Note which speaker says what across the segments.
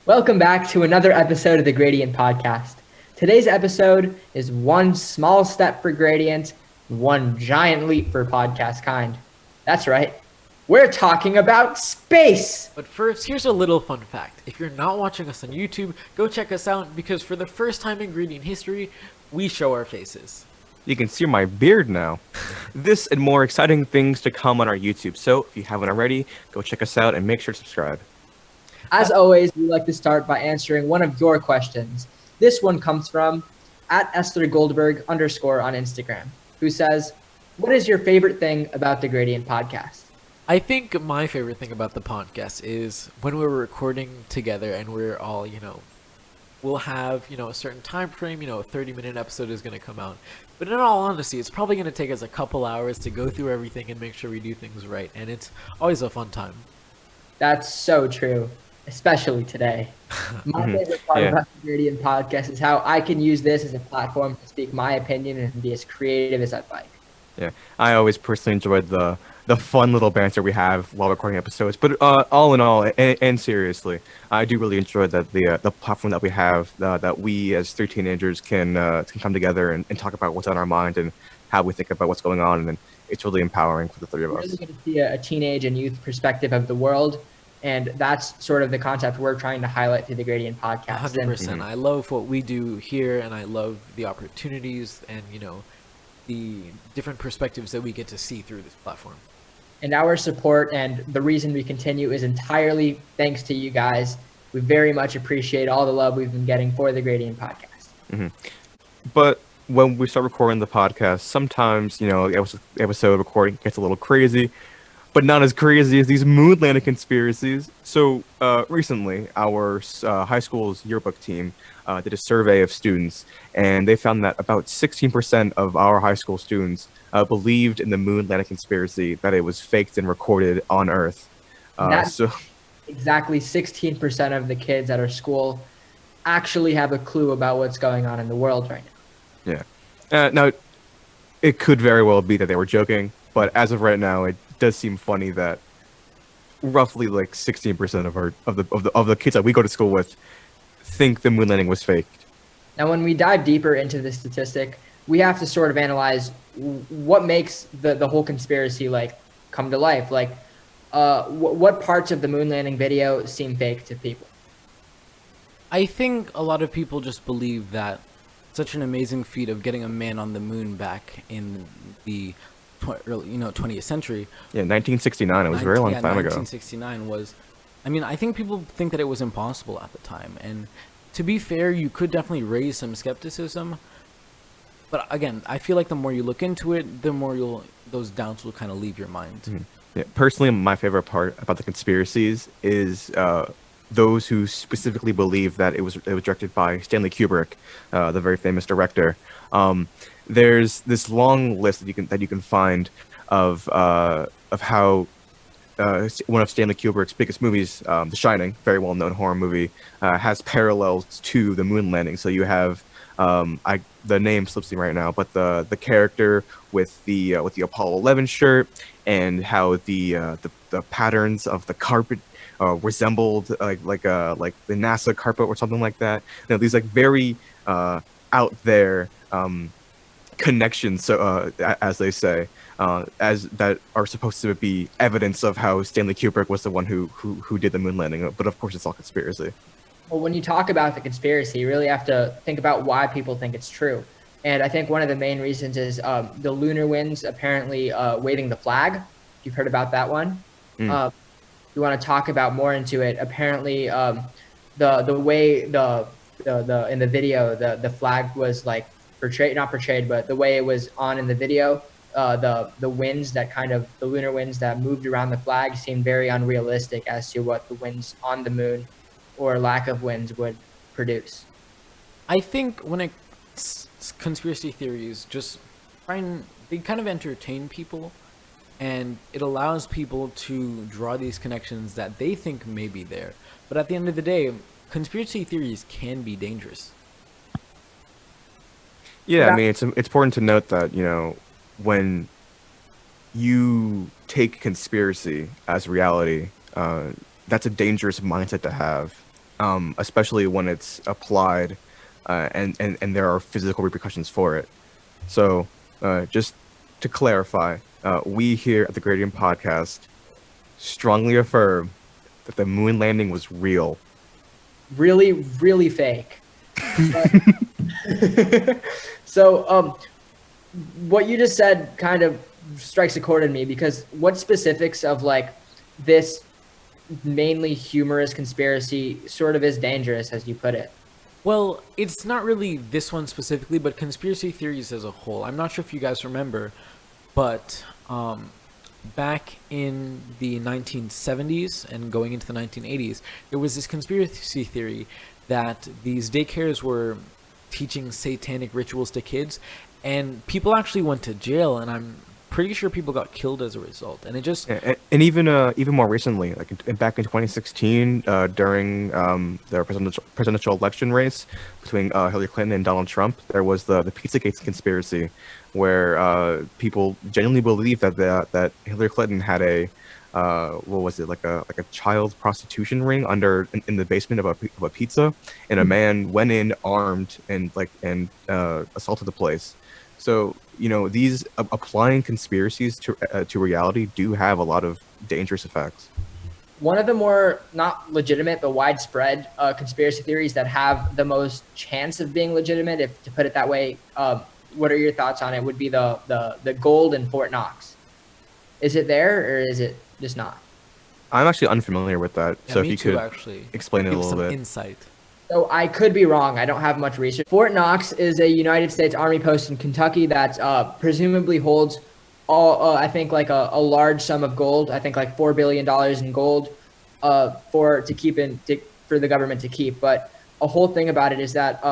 Speaker 1: Welcome back to another episode of the Gradient Podcast. Today's episode is one small step for Gradient, one giant leap for podcast kind. That's right. We're talking about space.
Speaker 2: But first, here's a little fun fact. If you're not watching us on YouTube, go check us out because for the first time in Gradient history, we show our faces.
Speaker 3: You can see my beard now. This and more exciting things to come on our YouTube. So if you haven't already, go check us out and make sure to subscribe.
Speaker 1: As always, we like to start by answering one of your questions. This one comes from @EstherGoldberg_ on Instagram, who says, "What is your favorite thing about the Gradient Podcast?"
Speaker 2: I think my favorite thing about the podcast is when we're recording together and we're all, we'll have, a certain time frame, a 30-minute episode is going to come out. But in all honesty, it's probably going to take us a couple hours to go through everything and make sure we do things right. And it's always a fun time.
Speaker 1: That's so true, especially today. My favorite part about the Gradient Podcast is how I can use this as a platform to speak my opinion and be as creative as I'd like.
Speaker 3: Yeah, I always personally enjoyed the fun little banter we have while recording episodes. But all in all, and seriously, I do really enjoy that the platform that we have, that we as three teenagers can come together and talk about what's on our mind and how we think about what's going on, and it's really empowering for the three of
Speaker 1: We're
Speaker 3: us.
Speaker 1: really going to see a teenage and youth perspective of the world, and that's sort of the concept we're trying to highlight through the Gradient Podcast.
Speaker 2: 100%. I love what we do here, and I love the opportunities and, the different perspectives that we get to see through this platform.
Speaker 1: And our support and the reason we continue is entirely thanks to you guys. We very much appreciate all the love we've been getting for the Gradient Podcast.
Speaker 3: But when we start recording the podcast, sometimes, the episode recording gets a little crazy, but not as crazy as these moon landing conspiracies. So recently, our high school's yearbook team did a survey of students, and they found that about 16% of our high school students believed in the moon landing conspiracy, that it was faked and recorded on Earth. So
Speaker 1: exactly 16% of the kids at our school actually have a clue about what's going on in the world right now.
Speaker 3: Yeah. Now, it could very well be that they were joking, but as of right now, it does seem funny that roughly like 16% of the kids that we go to school with think the moon landing was faked.
Speaker 1: Now, when we dive deeper into the statistic, we have to sort of analyze what makes the whole conspiracy come to life. What parts of the moon landing video seem fake to people?
Speaker 4: I think a lot of people just believe that such an amazing feat of getting a man on the moon back in the 20th century.
Speaker 3: Yeah, 1969. It was a very long time ago.
Speaker 4: 1969 was. I think people think that it was impossible at the time, and to be fair, you could definitely raise some skepticism. But again, I feel like the more you look into it, the more those doubts will kind of leave your mind.
Speaker 3: Yeah, personally, my favorite part about the conspiracies is those who specifically believe that it was directed by Stanley Kubrick, the very famous director. There's this long list that you can find of how one of Stanley Kubrick's biggest movies, The Shining, very well-known horror movie, has parallels to the moon landing. So you have the name slips me right now, but the character with the Apollo 11 shirt, and how the patterns of the carpet resembled like the NASA carpet or something like that. These very out there connections, as they say, as that are supposed to be evidence of how Stanley Kubrick was the one who did the moon landing. But of course, it's all conspiracy.
Speaker 1: Well, when you talk about the conspiracy, you really have to think about why people think it's true. And I think one of the main reasons is the lunar winds apparently waving the flag. You've heard about that one. You want to talk about more into it. Apparently, the way the in the video the flag was not portrayed, but the way it was on in the video, the winds the lunar winds that moved around the flag seemed very unrealistic as to what the winds on the moon or lack of winds would produce.
Speaker 4: I think when conspiracy theories they kind of entertain people, and it allows people to draw these connections that they think may be there. But at the end of the day, conspiracy theories can be dangerous.
Speaker 3: Yeah, it's important to note that, when you take conspiracy as reality, that's a dangerous mindset to have. especially when it's applied, and there are physical repercussions for it. So, just to clarify, we here at the Gradient Podcast strongly affirm that the moon landing was real.
Speaker 1: Really, really fake. So, what you just said kind of strikes a chord in me, because what specifics of like this mainly humorous conspiracy sort of is dangerous, as you put it?
Speaker 4: Well, it's not really this one specifically, but conspiracy theories as a whole. I'm not sure if you guys remember, but back in the 1970s and going into the 1980s, there was this conspiracy theory that these daycares were teaching satanic rituals to kids, and people actually went to jail, and I'm pretty sure people got killed as a result. And it just
Speaker 3: And even more recently, like back in 2016, during the presidential election race between Hillary Clinton and Donald Trump, there was the Pizzagate conspiracy, where people genuinely believed that Hillary Clinton had a what was it, like a child prostitution ring in the basement of a pizza, and a man went in armed and assaulted the place. So, these applying conspiracies to reality do have a lot of dangerous effects.
Speaker 1: One of the more not legitimate but widespread conspiracy theories that have the most chance of being legitimate, if to put it that way, what are your thoughts on it? Would be the gold in Fort Knox. Is it there, or is it just not?
Speaker 3: I'm actually unfamiliar with that,
Speaker 4: yeah,
Speaker 3: so if
Speaker 4: me
Speaker 3: you
Speaker 4: too,
Speaker 3: could
Speaker 4: actually
Speaker 3: explain it a
Speaker 4: give
Speaker 3: little
Speaker 4: some
Speaker 3: bit.
Speaker 4: insight.
Speaker 1: So I could be wrong. I don't have much research. Fort Knox is a United States Army post in Kentucky that presumably holds I think like a large sum of gold. I think like $4 billion in gold for the government to keep. But a whole thing about it is that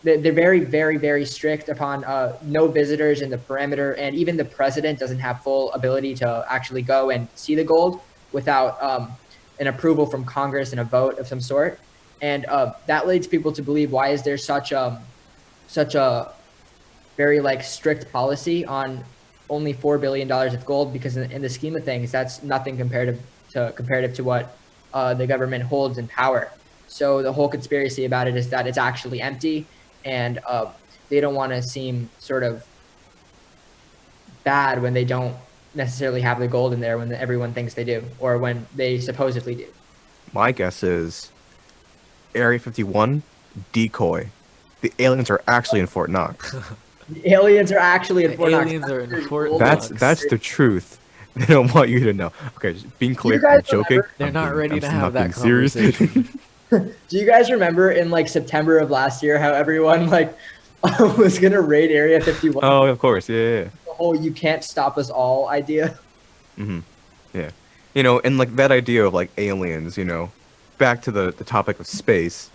Speaker 1: they're very, very, very strict upon no visitors in the perimeter, and even the president doesn't have full ability to actually go and see the gold without an approval from Congress and a vote of some sort. And that leads people to believe, why is there such a very like strict policy on only $4 billion of gold? Because in the scheme of things, that's nothing comparative to what the government holds in power. So the whole conspiracy about it is that it's actually empty, and they don't want to seem sort of bad when they don't necessarily have the gold in there when everyone thinks they do, or when they supposedly do.
Speaker 3: My guess is Area 51 decoy. The aliens are actually in Fort Knox.
Speaker 1: The aliens are actually in Fort Knox.
Speaker 4: Aliens are in Fort
Speaker 3: That's
Speaker 4: Knox.
Speaker 3: that's the truth. They don't want you to know. Okay, just being clear,
Speaker 1: guys
Speaker 3: I'm joking.
Speaker 1: remember-
Speaker 4: They're not ready
Speaker 3: I'm
Speaker 4: to
Speaker 3: not
Speaker 4: have that
Speaker 3: being serious.
Speaker 4: conversation.
Speaker 1: Do you guys remember in like September of last year how everyone like was gonna raid Area 51?
Speaker 3: Oh, of course, yeah.
Speaker 1: The whole "you can't stop us all" idea.
Speaker 3: Mm-hmm. Yeah. And like that idea of like aliens, back to the topic of space,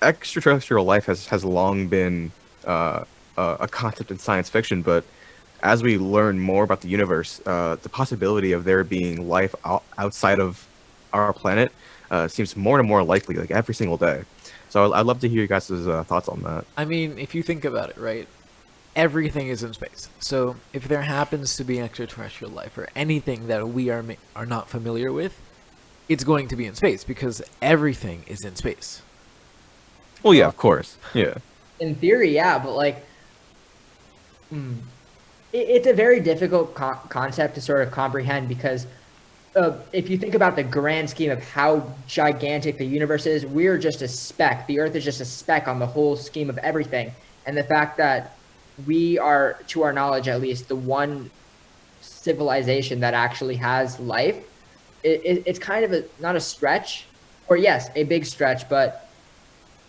Speaker 3: extraterrestrial life has long been a concept in science fiction, but as we learn more about the universe, the possibility of there being life outside of our planet seems more and more likely, like every single day. So I'd love to hear you guys' thoughts on that.
Speaker 4: I mean, if you think about it, right? Everything is in space. So if there happens to be extraterrestrial life or anything that we are not familiar with, it's going to be in space because everything is in space.
Speaker 3: Well, yeah, of course. Yeah.
Speaker 1: In theory, yeah, but like, it's a very difficult concept to sort of comprehend, because if you think about the grand scheme of how gigantic the universe is, we're just a speck. The Earth is just a speck on the whole scheme of everything. And the fact that we are, to our knowledge at least, the one civilization that actually has life, it's kind of not a stretch, or yes, a big stretch, but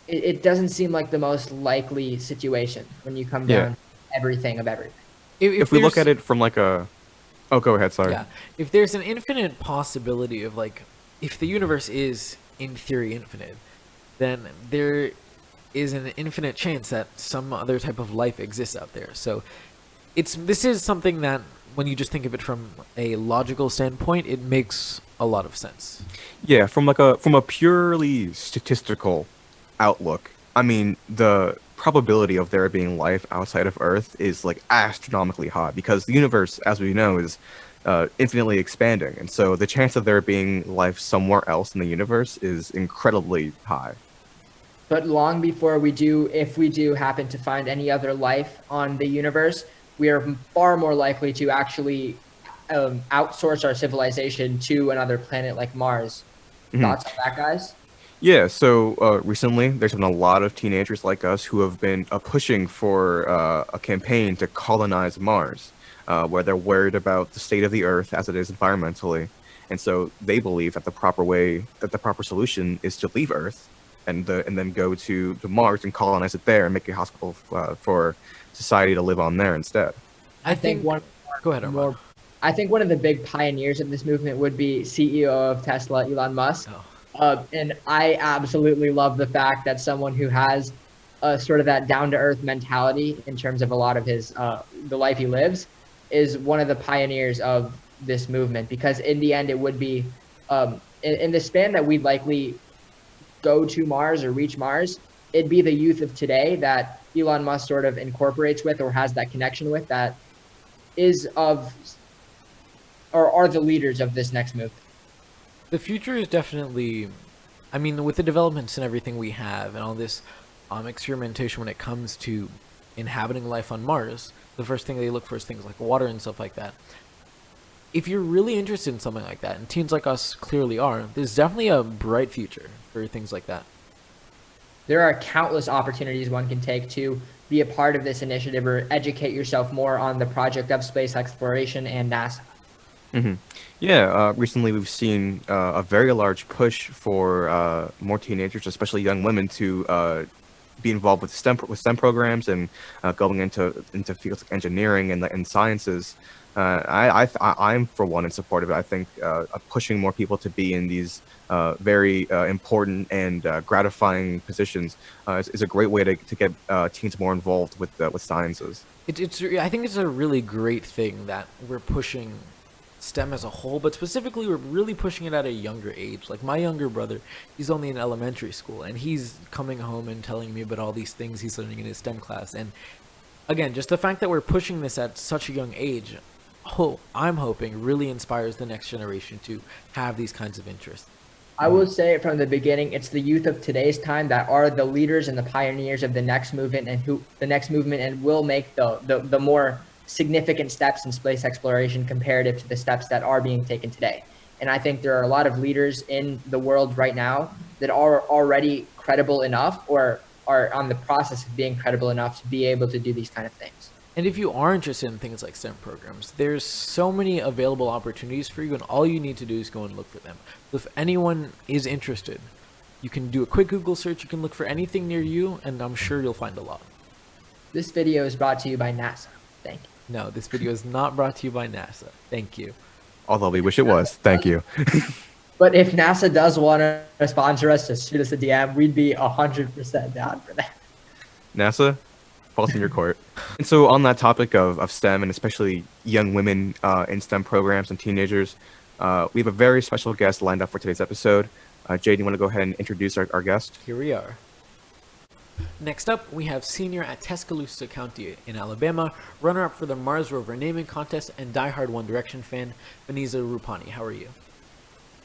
Speaker 1: it doesn't seem like the most likely situation when you come down to everything of everything.
Speaker 3: If we look at it from like a... Oh, go ahead, sorry.
Speaker 4: Yeah. If there's an infinite possibility of like, if the universe is in theory infinite, then there is an infinite chance that some other type of life exists out there. So this is something that when you just think of it from a logical standpoint, it makes a lot of sense.
Speaker 3: Yeah, from a purely statistical outlook, I mean, the probability of there being life outside of Earth is like astronomically high, because the universe, as we know, is infinitely expanding, and so the chance of there being life somewhere else in the universe is incredibly high.
Speaker 1: But long before we do, if we do happen to find any other life on the universe, we are far more likely to actually outsource our civilization to another planet like Mars. Thoughts on that, guys?
Speaker 3: Yeah, so recently there's been a lot of teenagers like us who have been pushing for a campaign to colonize Mars, where they're worried about the state of the Earth as it is environmentally, and so they believe that the proper solution is to leave Earth and then go to Mars and colonize it there and make a hospital for society to live on there instead.
Speaker 2: I think
Speaker 1: one.
Speaker 2: Go ahead, Armand.
Speaker 1: I think one of the big pioneers of this movement would be CEO of Tesla, Elon Musk. And I absolutely love the fact that someone who has sort of that down-to-earth mentality in terms of a lot of his the life he lives is one of the pioneers of this movement, because in the end it would be in the span that we'd likely go to Mars or reach Mars, it'd be the youth of today that Elon Musk sort of incorporates with or has that connection with that is of or are the leaders of this next movement.
Speaker 2: The future is definitely, I mean, with the developments and everything we have and all this experimentation when it comes to inhabiting life on Mars, the first thing they look for is things like water and stuff like that. If you're really interested in something like that, and teens like us clearly are, there's definitely a bright future for things like that.
Speaker 1: There are countless opportunities one can take to be a part of this initiative or educate yourself more on the project of space exploration and NASA.
Speaker 3: Yeah, recently we've seen a very large push for more teenagers, especially young women, to be involved with STEM programs and going into fields like engineering and sciences. I'm for one in support of it. I think pushing more people to be in these very important and gratifying positions is a great way to get teens more involved with sciences.
Speaker 2: I think it's a really great thing that we're pushing STEM as a whole, but specifically we're really pushing it at a younger age. Like my younger brother, he's only in elementary school, and he's coming home and telling me about all these things he's learning in his STEM class. And again, just the fact that we're pushing this at such a young age, I'm hoping really inspires the next generation to have these kinds of interests.
Speaker 1: I will say it from the beginning, it's the youth of today's time that are the leaders and the pioneers of the next movement and will make the more significant steps in space exploration comparative to the steps that are being taken today. And I think there are a lot of leaders in the world right now that are already credible enough or are on the process of being credible enough to be able to do these kind of things.
Speaker 2: And if you are interested in things like STEM programs, there's so many available opportunities for you, and all you need to do is go and look for them. So if anyone is interested, you can do a quick Google search, you can look for anything near you, and I'm sure you'll find a lot.
Speaker 1: This video is brought to you by NASA. Thank you.
Speaker 2: No, this video is not brought to you by NASA. Thank you.
Speaker 3: Although we wish it was. Thank you.
Speaker 1: But if NASA does want to sponsor us, just shoot us a DM. We'd be 100% down for that.
Speaker 3: NASA, falls in your court. And so on that topic of STEM, and especially young women in STEM programs and teenagers, we have a very special guest lined up for today's episode. Jade, you want to go ahead and introduce our guest?
Speaker 2: Here we are. Next up, we have senior at Tuscaloosa County in Alabama, runner-up for the Mars rover naming contest, and diehard One Direction fan, Vanessa Rupani. How are you?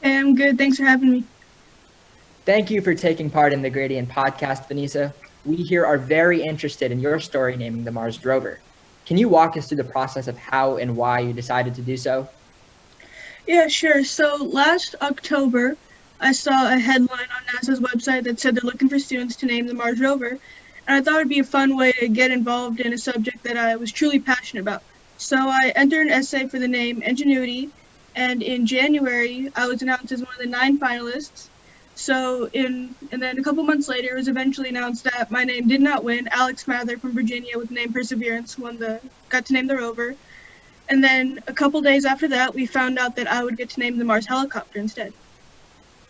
Speaker 5: Hey, I'm good. Thanks for having me.
Speaker 1: Thank you for taking part in the Gradient podcast, Vanessa. We here are very interested in your story naming the Mars rover. Can you walk us through the process of how and why you decided to do so?
Speaker 5: Yeah, sure. So last October, I saw a headline on NASA's website that said they're looking for students to name the Mars rover, and I thought it'd be a fun way to get involved in a subject that I was truly passionate about. So I entered an essay for the name Ingenuity, and in January, I was announced as one of the 9 finalists. And then a couple months later, it was eventually announced that my name did not win. Alex Mather from Virginia with the name Perseverance got to name the rover. And then a couple days after that, we found out that I would get to name the Mars helicopter instead.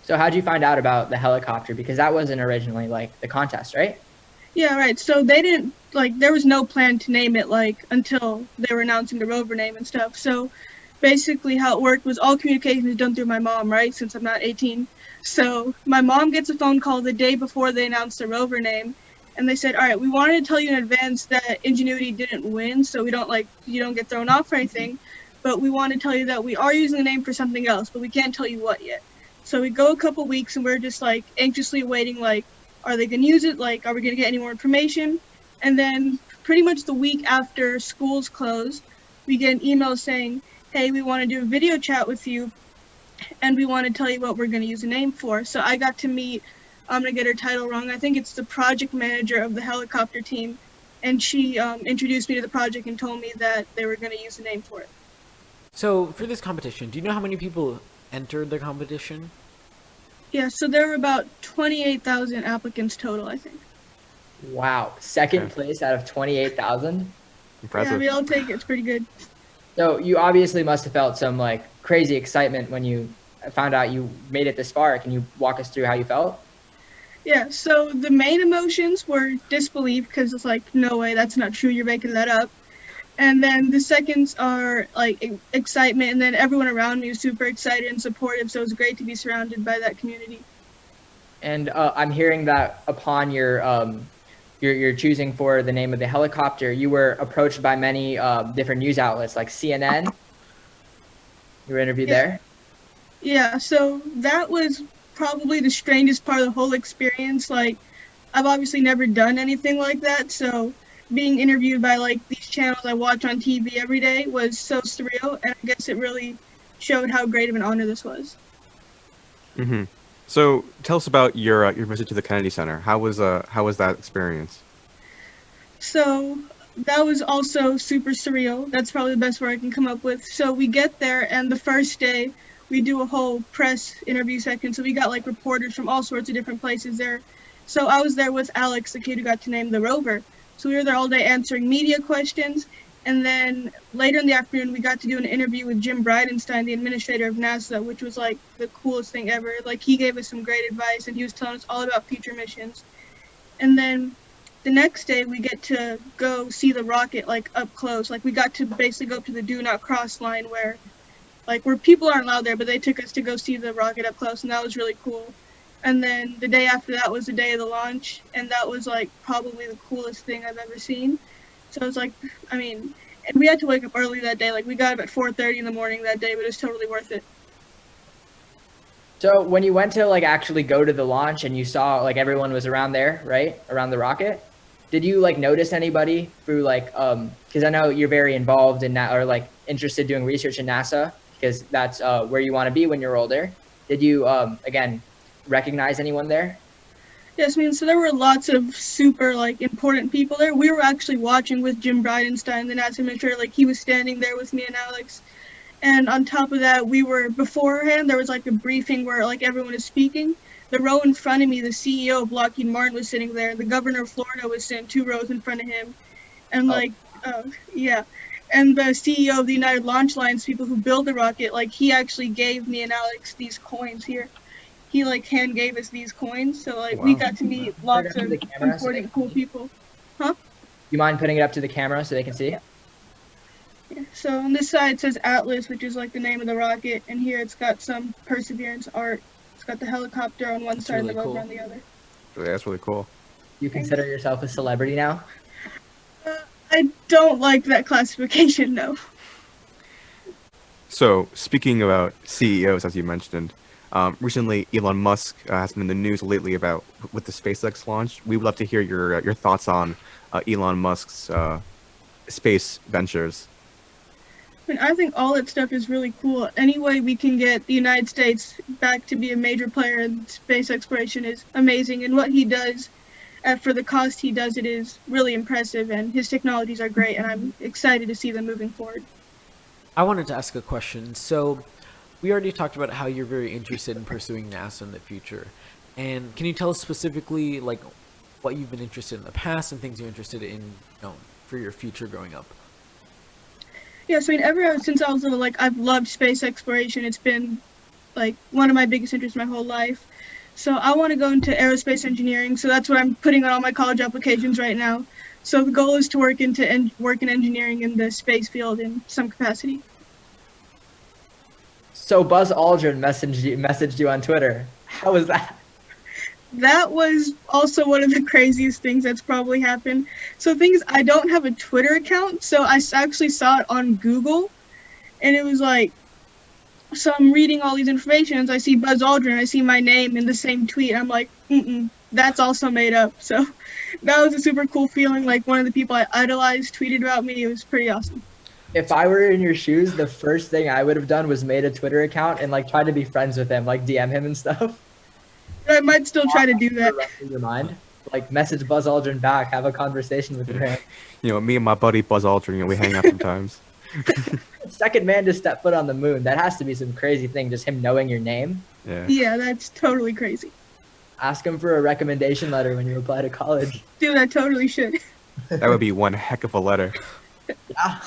Speaker 1: So how'd you find out about the helicopter? Because that wasn't originally like the contest, right?
Speaker 5: Yeah, right. So they didn't, there was no plan to name it, until they were announcing the rover name and stuff. So basically how it worked was all communication is done through my mom, right? Since I'm not 18. So my mom gets a phone call the day before they announced the rover name. And they said, all right, we wanted to tell you in advance that Ingenuity didn't win, so you don't get thrown off or anything. but we want to tell you that we are using the name for something else, but we can't tell you what yet. So we go a couple weeks and we're just like anxiously waiting, like, are they going to use it? Like, are we going to get any more information? And then pretty much the week after schools close, we get an email saying, hey, we want to do a video chat with you and we want to tell you what we're going to use the name for. So I got to meet, I'm going to get her title wrong, I think it's the project manager of the helicopter team. And she introduced me to the project and told me that they were going to use the name for it.
Speaker 4: So for this competition, do you know how many people entered the competition?
Speaker 5: Yeah, so there were about 28,000 applicants total, I think.
Speaker 1: Wow, second
Speaker 3: Okay.
Speaker 1: place out of 28,000.
Speaker 3: Impressive.
Speaker 5: Yeah, we all take it. It's pretty good.
Speaker 1: So you obviously must have felt some like crazy excitement when you found out you made it this far. Can you walk us through how you felt?
Speaker 5: Yeah, so the main emotions were disbelief because it's like, no way, that's not true, you're making that up. And then the seconds are like excitement, and then everyone around me was super excited and supportive, so it was great to be surrounded by that community.
Speaker 1: And I'm hearing that upon your choosing for the name of the helicopter, you were approached by many different news outlets like CNN. You were interviewed
Speaker 5: Yeah.
Speaker 1: there.
Speaker 5: Yeah, so that was probably the strangest part of the whole experience. Like, I've obviously never done anything like that, so being interviewed by like these channels I watch on TV every day was so surreal, and I guess it really showed how great of an honor this was.
Speaker 3: Mm-hmm. So tell us about your visit to the Kennedy Center. How was that experience?
Speaker 5: So that was also super surreal. That's probably the best word I can come up with. So we get there, and the first day we do a whole press interview section. So we got like reporters from all sorts of different places there. So I was there with Alex, the kid who got to name the rover. So we were there all day answering media questions. And then later in the afternoon, we got to do an interview with Jim Bridenstine, the administrator of NASA, which was like the coolest thing ever. Like, he gave us some great advice, and he was telling us all about future missions. And then the next day, we get to go see the rocket like up close. Like, we got to basically go up to the do not cross line where people aren't allowed there, but they took us to go see the rocket up close, and that was really cool. And then the day after that was the day of the launch, and that was like probably the coolest thing I've ever seen. So it was like, I mean, and we had to wake up early that day. Like, we got up at 4:30 in the morning that day, but it was totally worth it.
Speaker 1: So when you went to like actually go to the launch and you saw like everyone was around there, right? Around the rocket, did you like notice anybody through like because I know you're very involved in that or like interested doing research in NASA because that's where you want to be when you're older. Did you again recognize anyone there?
Speaker 5: Yes, I mean, so there were lots of super like important people there. We were actually watching with Jim Bridenstine, the NASA administrator. Like, he was standing there with me and Alex. And on top of that, we were beforehand, there was like a briefing where like everyone is speaking. The row in front of me, the CEO of Lockheed Martin was sitting there. The governor of Florida was sitting 2 rows in front of him. And yeah. And the CEO of the United Launch Alliance, people who build the rocket, like, he actually gave me and Alex these coins here. He like hand gave us these coins, so like we
Speaker 3: Wow.
Speaker 5: got to meet lots of
Speaker 1: The camera so they
Speaker 5: important,
Speaker 1: can
Speaker 5: cool
Speaker 1: see.
Speaker 5: people.
Speaker 1: You mind putting it up to the camera so they can see?
Speaker 5: Yeah. So on this side it says Atlas, which is like the name of the rocket, and here it's got some Perseverance art. It's got the helicopter on one side and the
Speaker 4: really
Speaker 5: rover
Speaker 4: cool.
Speaker 5: on the other.
Speaker 3: Yeah, that's really cool.
Speaker 1: You consider yourself a celebrity now?
Speaker 5: I don't like that classification, no.
Speaker 3: So speaking about CEOs, as you mentioned, recently Elon Musk has been in the news lately about with the SpaceX launch. We would love to hear your thoughts on Elon Musk's space ventures.
Speaker 5: I mean, I think all that stuff is really cool. Any way we can get the United States back to be a major player in space exploration is amazing, and what he does for the cost he does it is really impressive, and his technologies are great, and I'm excited to see them moving forward.
Speaker 4: I wanted to ask a question. So, we already talked about how you're very interested in pursuing NASA in the future. And can you tell us specifically, like, what you've been interested in the past and things you're interested in, for your future growing up?
Speaker 5: Yeah, so I mean, ever since I was little, like, I've loved space exploration. It's been, like, one of my biggest interests my whole life. So I want to go into aerospace engineering, so that's what I'm putting on all my college applications right now. So the goal is to work in engineering in the space field in some capacity.
Speaker 1: So Buzz Aldrin messaged you on Twitter. How was that?
Speaker 5: That was also one of the craziest things that's probably happened. So the thing is, I don't have a Twitter account, so I actually saw it on Google, And it was like, so I'm reading all these informations. I see Buzz Aldrin. I see my name in the same tweet. I'm like, that's also made up. So that was a super cool feeling. Like one of the people I idolized tweeted about me. It was pretty awesome.
Speaker 1: If I were in your shoes, the first thing I would have done was made a Twitter account and like tried to be friends with him, like DM him and stuff.
Speaker 5: I might still try to do that.
Speaker 1: In your mind, like message Buzz Aldrin back, have a conversation with him.
Speaker 3: You know, me and my buddy Buzz Aldrin, you know, we hang out sometimes.
Speaker 1: Second man to step foot on the moon. That has to be some crazy thing, just him knowing your name.
Speaker 3: Yeah.
Speaker 5: Yeah, that's totally crazy.
Speaker 1: Ask him for a recommendation letter when you apply to college.
Speaker 5: Dude, I totally should.
Speaker 3: That would be one heck of a letter.
Speaker 1: Yeah.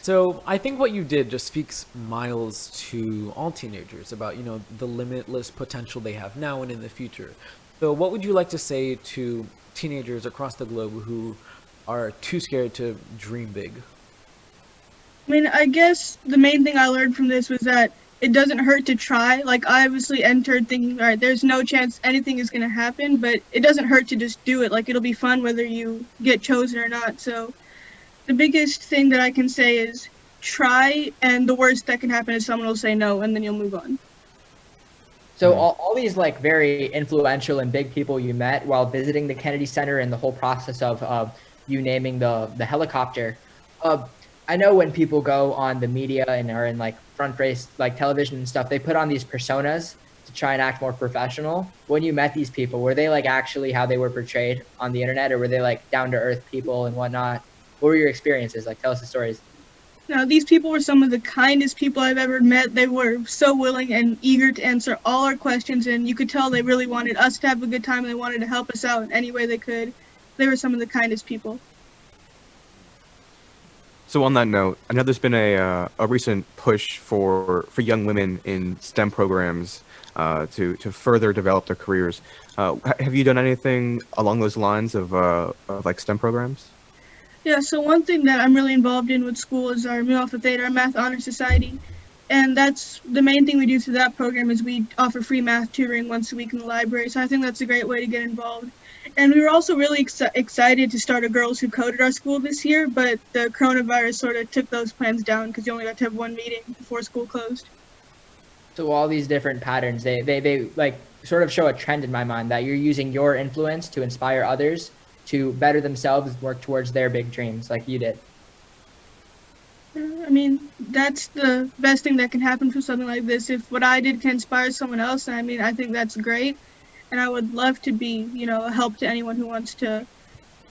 Speaker 2: So I think what you did just speaks miles to all teenagers about, you know, the limitless potential they have now and in the future. So what would you like to say to teenagers across the globe who are too scared to dream big?
Speaker 5: I mean, I guess the main thing I learned from this was that it doesn't hurt to try. Like, I obviously entered thinking, all right, there's no chance anything is going to happen, but it doesn't hurt to just do it. Like, it'll be fun whether you get chosen or not. So the biggest thing that I can say is try, and the worst that can happen is someone will say no, and then you'll move on.
Speaker 1: So all these like very influential and big people you met while visiting the Kennedy Center and the whole process of you naming the helicopter. I know when people go on the media and are in like front face like television and stuff, they put on these personas to try and act more professional. When you met these people, were they like actually how they were portrayed on the internet, or were they like down to earth people and whatnot? What were your experiences? Like, tell us the stories.
Speaker 5: Now, these people were some of the kindest people I've ever met. They were so willing and eager to answer all our questions, and you could tell they really wanted us to have a good time, and they wanted to help us out in any way they could. They were some of the kindest people.
Speaker 3: So on that note, I know there's been a recent push for young women in STEM programs to further develop their careers. Have you done anything along those lines of like STEM programs?
Speaker 5: Yeah, so one thing that I'm really involved in with school is our Mu Alpha Theta, our Math Honor Society. And that's the main thing we do through that program is we offer free math tutoring once a week in the library. So I think that's a great way to get involved. And we were also really excited to start a Girls Who Code at our school this year, but the coronavirus sort of took those plans down because you only got to have one meeting before school closed.
Speaker 1: So all these different patterns, they like sort of show a trend in my mind that you're using your influence to inspire others to better themselves, work towards their big dreams like you did.
Speaker 5: I mean, that's the best thing that can happen for something like this. If what I did can inspire someone else, I mean, I think that's great. And I would love to be, you know, a help to anyone who wants to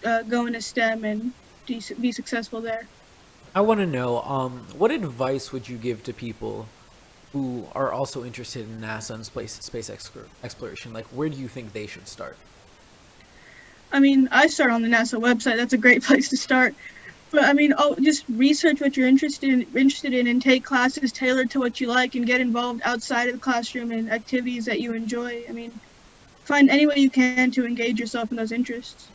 Speaker 5: go into STEM and be successful there.
Speaker 2: I want to know, what advice would you give to people who are also interested in NASA and space exploration? Like, where do you think they should start?
Speaker 5: I mean, I start on the NASA website. That's a great place to start. But I mean, just research what you're interested in and take classes tailored to what you like and get involved outside of the classroom in activities that you enjoy. I mean, find any way you can to engage yourself in those interests.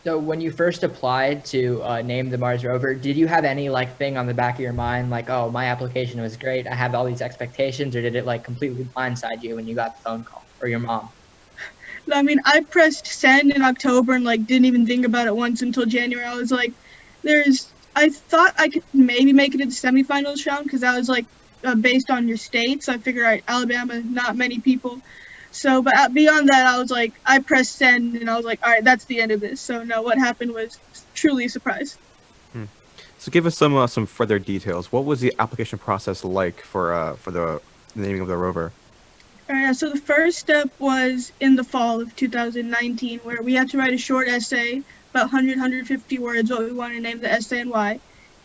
Speaker 1: So when you first applied to name the Mars rover, did you have any like thing on the back of your mind, like, oh, my application was great, I have all these expectations, or did it like completely blindside you when you got the phone call, or your mom?
Speaker 5: I mean, I pressed send in October and like didn't even think about it once until January. I was like, I thought I could maybe make it to the semifinals round because that was like based on your states. I figured, all right, Alabama, not many people. So, but beyond that, I was like, I pressed send and I was like, all right, that's the end of this. So no, what happened was truly a surprise.
Speaker 3: So give us some further details. What was the application process like for the naming of the rover?
Speaker 5: So the first step was in the fall of 2019, where we had to write a short essay, about 150 words, what we wanted to name the essay and why.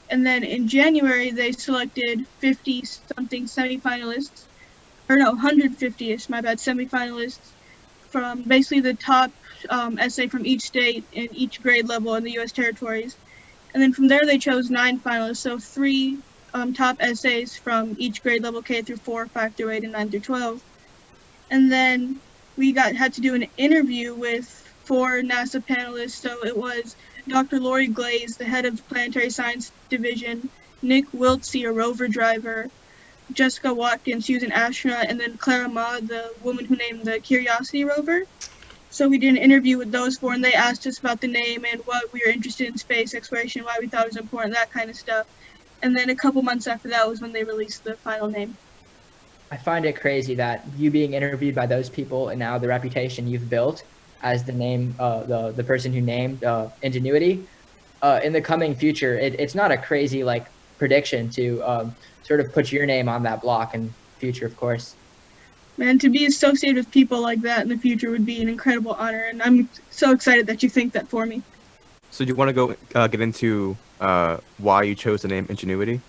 Speaker 5: And then in January, they selected 50-something semifinalists, or no, 150-ish, my bad, semifinalists from basically the top essay from each state and each grade level in the U.S. territories. And then from there, they chose 9 finalists, so 3 top essays from each grade level, K through 4, 5 through 8, and 9 through 12. And then we had to do an interview with 4 NASA panelists. So it was Dr. Lori Glaze, the head of the Planetary Science Division, Nick Wiltsey, a rover driver, Jessica Watkins, she was an astronaut, and then Clara Ma, the woman who named the Curiosity rover. So we did an interview with those 4, and they asked us about the name and what we were interested in space exploration, why we thought it was important, that kind of stuff. and then a couple months after that was when they released the final name.
Speaker 1: I find it crazy that you being interviewed by those people and now the reputation you've built as the name, the person who named Ingenuity, in the coming future, it's not a crazy like prediction to sort of put your name on that block in future, of course.
Speaker 5: Man, to be associated with people like that in the future would be an incredible honor, and I'm so excited that you think that for me.
Speaker 3: So do you want to go get into why you chose the name Ingenuity?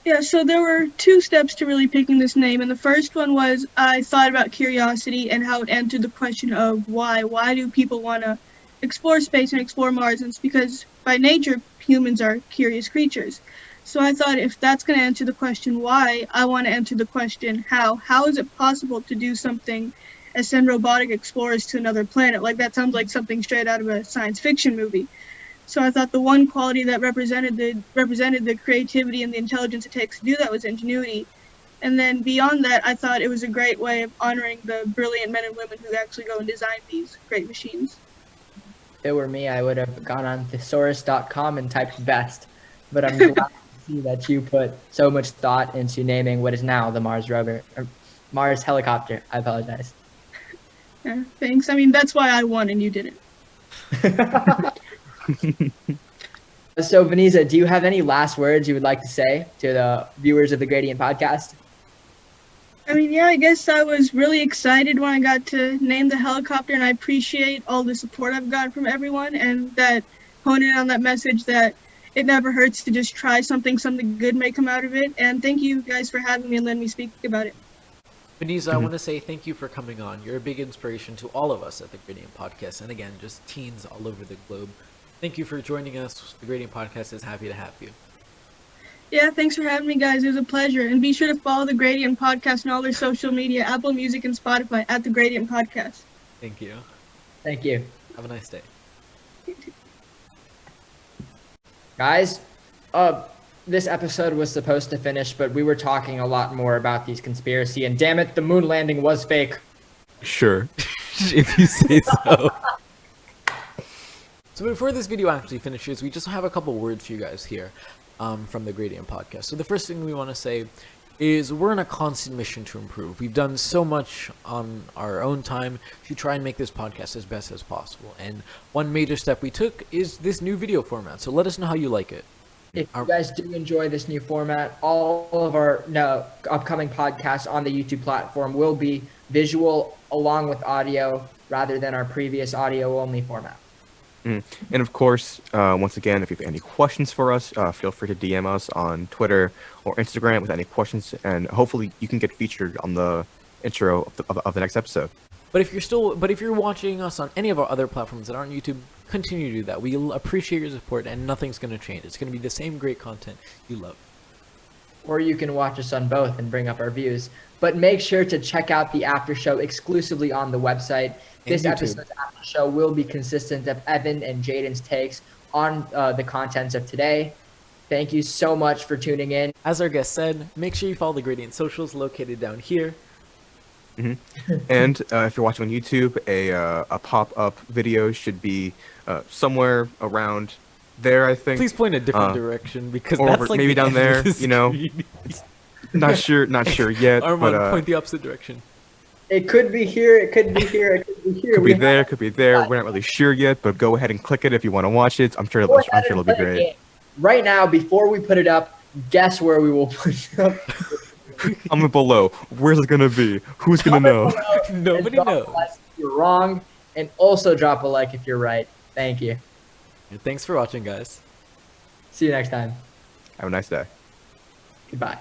Speaker 5: Yeah, so there were 2 steps to really picking this name, and the first one was I thought about curiosity and how it answered the question of why. Why do people want to explore space and explore Mars? And it's because by nature, humans are curious creatures. So I thought if that's going to answer the question why, I want to answer the question how. How is it possible to do something as send robotic explorers to another planet? Like, that sounds like something straight out of a science fiction movie. So I thought the one quality that represented the creativity and the intelligence it takes to do that was ingenuity. And then beyond that, I thought it was a great way of honoring the brilliant men and women who actually go and design these great machines.
Speaker 1: If it were me, I would have gone on thesaurus.com and typed best. But I'm glad to see that you put so much thought into naming what is now the Mars rover, or Mars helicopter. I apologize.
Speaker 5: Yeah, thanks. I mean, that's why I won and you didn't.
Speaker 1: So, Vanessa, do you have any last words you would like to say to the viewers of the Gradient Podcast?
Speaker 5: I mean, yeah, I guess I was really excited when I got to name the helicopter, and I appreciate all the support I've gotten from everyone, and that honed in on that message that it never hurts to just try something good may come out of it. And thank you guys for having me and letting me speak about it.
Speaker 2: Beniza, I want to say thank you for coming on. You're a big inspiration to all of us at the Gradient Podcast, and again, just teens all over the globe. Thank you for joining us. The Gradient Podcast is happy to have you.
Speaker 5: Yeah, thanks for having me, guys. It was a pleasure. And be sure to follow the Gradient Podcast on all their social media, Apple Music and Spotify, at the Gradient Podcast.
Speaker 2: Thank you.
Speaker 1: Thank you.
Speaker 2: Have a nice day.
Speaker 1: Guys, this episode was supposed to finish, but we were talking a lot more about these conspiracy, and damn it, the moon landing was fake.
Speaker 3: Sure.
Speaker 2: If you say so. So before this video actually finishes, we just have a couple words for you guys here from the Gradient Podcast. So the first thing we want to say is we're on a constant mission to improve. We've done so much on our own time to try and make this podcast as best as possible. And one major step we took is this new video format. So let us know how you like it.
Speaker 1: If you guys do enjoy this new format, all of our upcoming podcasts on the YouTube platform will be visual along with audio rather than our previous audio-only format.
Speaker 3: And of course, once again, if you have any questions for us, feel free to DM us on Twitter or Instagram with any questions, and hopefully you can get featured on the intro of the next episode.
Speaker 2: But if you're watching us on any of our other platforms that aren't YouTube, continue to do that. We appreciate your support, and nothing's going to change. It's going to be the same great content you love.
Speaker 1: Or you can watch us on both and bring up our views. But make sure to check out the after show exclusively on the website. This episode's after show will be consistent of Evan and Jaden's takes on the contents of today. Thank you so much for tuning in.
Speaker 2: As our guest said, make sure you follow the Gradient socials located down here.
Speaker 3: And if you're watching on YouTube, a pop-up video should be somewhere around there, I think.
Speaker 2: Please point a different direction, because
Speaker 3: or
Speaker 2: that's like
Speaker 3: maybe
Speaker 2: the
Speaker 3: down
Speaker 2: end
Speaker 3: there,
Speaker 2: of the
Speaker 3: you know.
Speaker 2: screen.
Speaker 3: Not sure yet.
Speaker 2: Armand,
Speaker 3: but
Speaker 2: point the opposite direction.
Speaker 1: It could be here, it could be here, it could be here.
Speaker 3: could be there, could be there. We're not really sure yet, but go ahead and click it if you want to watch it. I'm sure it'll be great.
Speaker 1: Right now, before we put it up, guess where we will put it up.
Speaker 3: Comment below. Where's it gonna be? Who's gonna know?
Speaker 2: Nobody
Speaker 1: Drop a
Speaker 2: knows.
Speaker 1: like if you're wrong, and also drop a like if you're right. Thank you.
Speaker 2: And thanks for watching, guys.
Speaker 1: See you next time.
Speaker 3: Have a nice day.
Speaker 1: Goodbye.